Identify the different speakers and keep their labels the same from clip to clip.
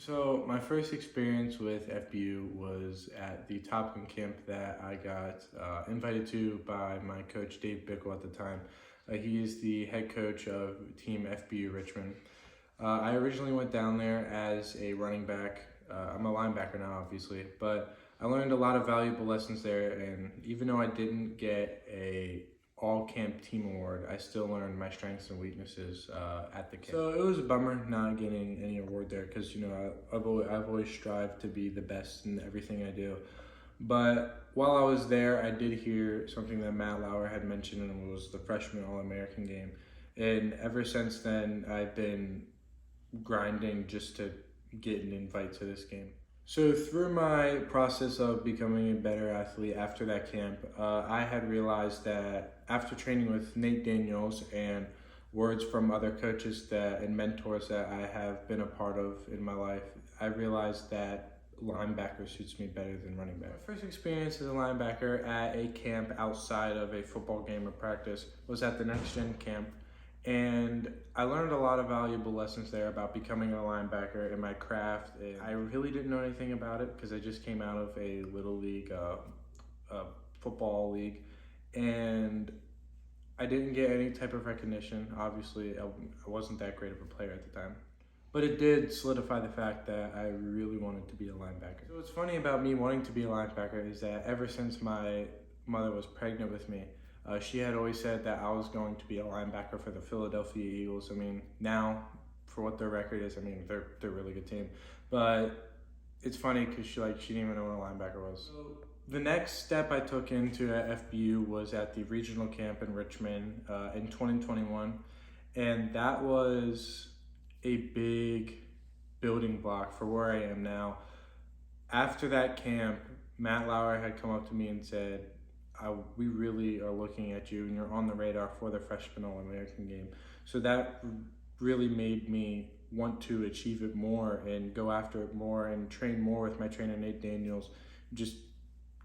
Speaker 1: So my first experience with FBU was at the Top Gun camp that I got invited to by my coach Dave Bickle at the time. He is the head coach of Team FBU Richmond. I originally went down there as a running back. I'm a linebacker now, obviously, but I learned a lot of valuable lessons there. And even though I didn't get a all camp team award, I still learned my strengths and weaknesses at the camp. So it was a bummer not getting any award there because I've always strived to be the best in everything I do. But while I was there, I did hear something that Matt Lauer had mentioned, and it was the freshman All-American game. And ever since then, I've been grinding just to get an invite to this game. So through my process of becoming a better athlete after that camp, I had realized that after training with Nate Daniels and words from other coaches and mentors that I have been a part of in my life, I realized that linebacker suits me better than running back. My first experience as a linebacker at a camp outside of a football game or practice was at the Next Gen camp. And I learned a lot of valuable lessons there about becoming a linebacker in my craft. And I really didn't know anything about it because I just came out of a little league, football league, and I didn't get any type of recognition. Obviously, I wasn't that great of a player at the time. But it did solidify the fact that I really wanted to be a linebacker. So what's funny about me wanting to be a linebacker is that ever since my mother was pregnant with me, she had always said that I was going to be a linebacker for the Philadelphia Eagles. I mean, now, for what their record is, I mean, they're a really good team. But it's funny because she didn't even know what a linebacker was. So the next step I took into at FBU was at the regional camp in Richmond in 2021. And that was a big building block for where I am now. After that camp, Matt Lauer had come up to me and said, we really are looking at you and you're on the radar for the freshman All-American game. So that really made me want to achieve it more and go after it more and train more with my trainer Nate Daniels just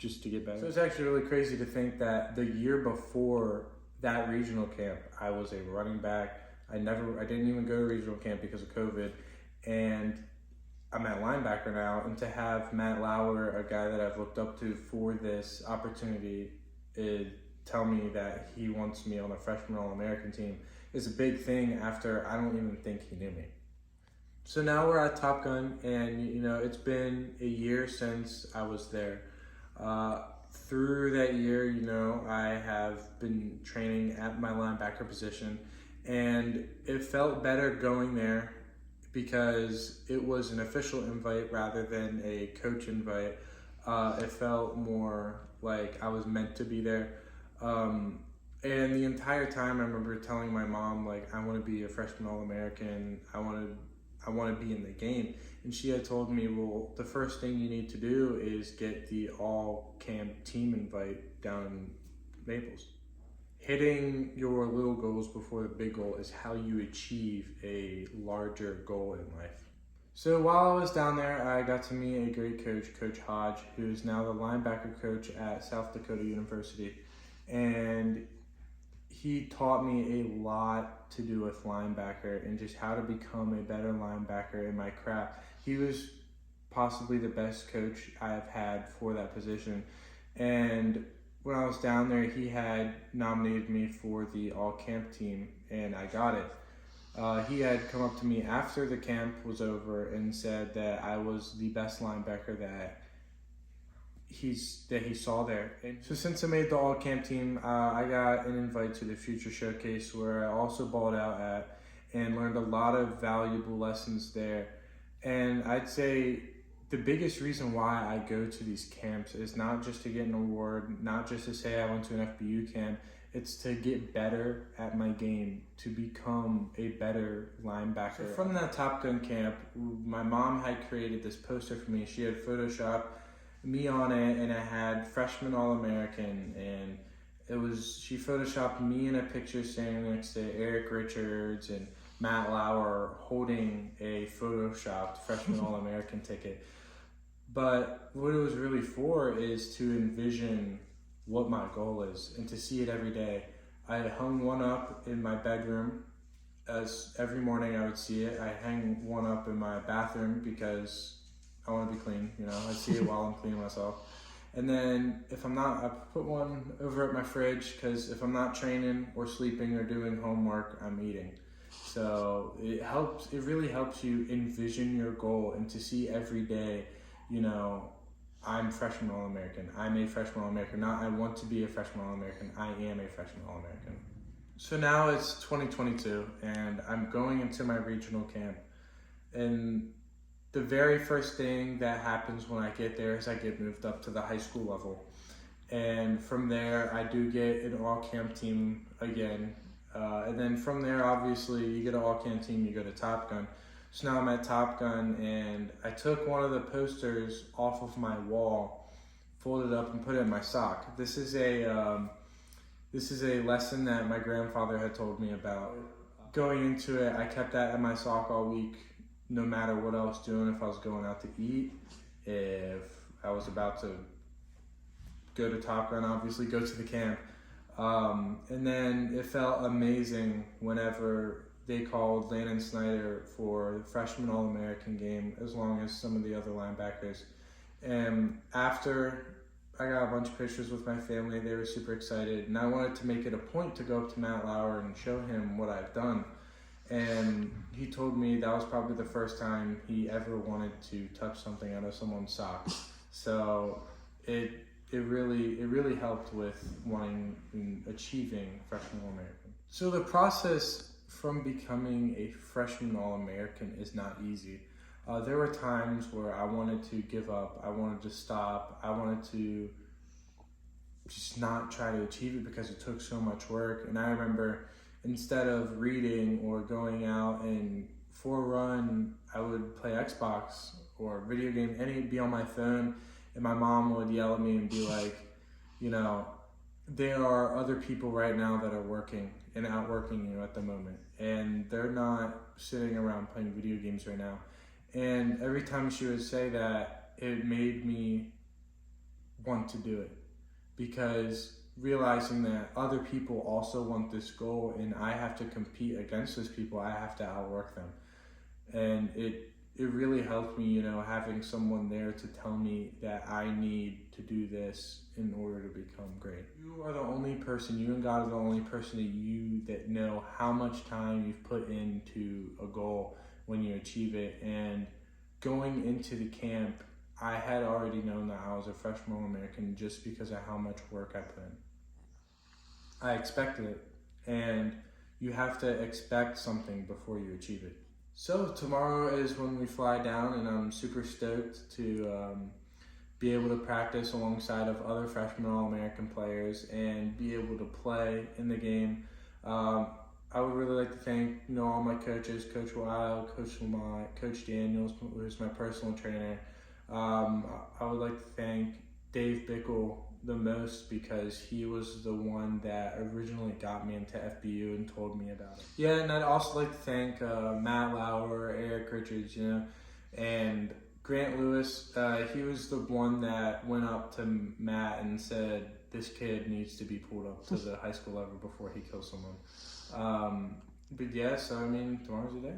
Speaker 1: to get better. So it's actually really crazy to think that the year before that regional camp, I was a running back. I didn't even go to regional camp because of COVID, and I'm at linebacker now. And to have Matt Lauer, a guy that I've looked up to for this opportunity, tell me that he wants me on the freshman All-American team is a big thing after I don't even think he knew me. So now we're at Top Gun, and it's been a year since I was there. Through that year, I have been training at my linebacker position, and it felt better going there because it was an official invite rather than a coach invite. It felt more like I was meant to be there. And the entire time I remember telling my mom, I want to be a freshman All-American. I want to be in the game. And she had told me, well, the first thing you need to do is get the all-camp team invite down in Naples. Hitting your little goals before the big goal is how you achieve a larger goal in life. So while I was down there, I got to meet a great coach, Coach Hodge, who is now the linebacker coach at South Dakota University. And he taught me a lot to do with linebacker and just how to become a better linebacker in my craft. He was possibly the best coach I've had for that position. And when I was down there, he had nominated me for the all-camp team, and I got it. He had come up to me after the camp was over and said that I was the best linebacker that he saw there. And so since I made the all-camp team, I got an invite to the Future Showcase where I also balled out at and learned a lot of valuable lessons there. And I'd say the biggest reason why I go to these camps is not just to get an award, not just to say I went to an FBU camp. It's to get better at my game, to become a better linebacker. So from that Top Gun camp, my mom had created this poster for me. She had photoshopped me on it, and it had freshman All-American, and she photoshopped me in a picture standing next to Eric Richards and Matt Lauer holding a photoshopped freshman All-American ticket. But what it was really for is to envision what my goal is and to see it every day. I hung one up in my bedroom as every morning I would see it. I hang one up in my bathroom because I want to be clean, I see it while I'm cleaning myself. And then if I'm not, I put one over at my fridge because if I'm not training or sleeping or doing homework, I'm eating. So it really helps you envision your goal and to see every day, I'm freshman All-American. I'm a freshman All-American. Not I want to be a freshman All-American. I am a freshman All-American. So now it's 2022 and I'm going into my regional camp. And the very first thing that happens when I get there is I get moved up to the high school level. And from there, I do get an all-camp team again. And then from there, obviously, you get an all-camp team, you go to Top Gun. So now I'm at Top Gun, and I took one of the posters off of my wall, folded up, and put it in my sock. This is a lesson that my grandfather had told me about. Going into it, I kept that in my sock all week, no matter what I was doing, if I was going out to eat, if I was about to go to Top Gun, obviously go to the camp. And then it felt amazing whenever they called Landon Snyder for the freshman All-American game, as long as some of the other linebackers. And after I got a bunch of pictures with my family, they were super excited. And I wanted to make it a point to go up to Matt Lauer and show him what I've done. And he told me that was probably the first time he ever wanted to touch something out of someone's sock. So it really helped with wanting and achieving freshman All-American. So the process from becoming a freshman All-American is not easy. There were times where I wanted to give up, I wanted to stop, I wanted to just not try to achieve it because it took so much work. And I remember instead of reading or going out and for a run, I would play Xbox or video game, and it'd be on my phone, and my mom would yell at me and be like, there are other people right now that are working and outworking you at the moment, and they're not sitting around playing video games right now. And every time she would say that, it made me want to do it, because realizing that other people also want this goal and I have to compete against those people, I have to outwork them. And it really helped me, having someone there to tell me that I need to do this in order to become great. You are the only person, you and God are the only person that know how much time you've put into a goal when you achieve it. And going into the camp, I had already known that I was a freshman All-American just because of how much work I put in. I expected it, and you have to expect something before you achieve it. So tomorrow is when we fly down, and I'm super stoked to be able to practice alongside of other freshman All-American players and be able to play in the game. I would really like to thank all my coaches, Coach Wild, Coach Lamont, Coach Daniels, who's my personal trainer. I would like to thank Dave Bickle the most because he was the one that originally got me into FBU and told me about it. Yeah, and I'd also like to thank Matt Lauer, Eric Richards, and Grant Lewis. He was the one that went up to Matt and said, this kid needs to be pulled up to the high school level before he kills someone. But yeah, so tomorrow's the day.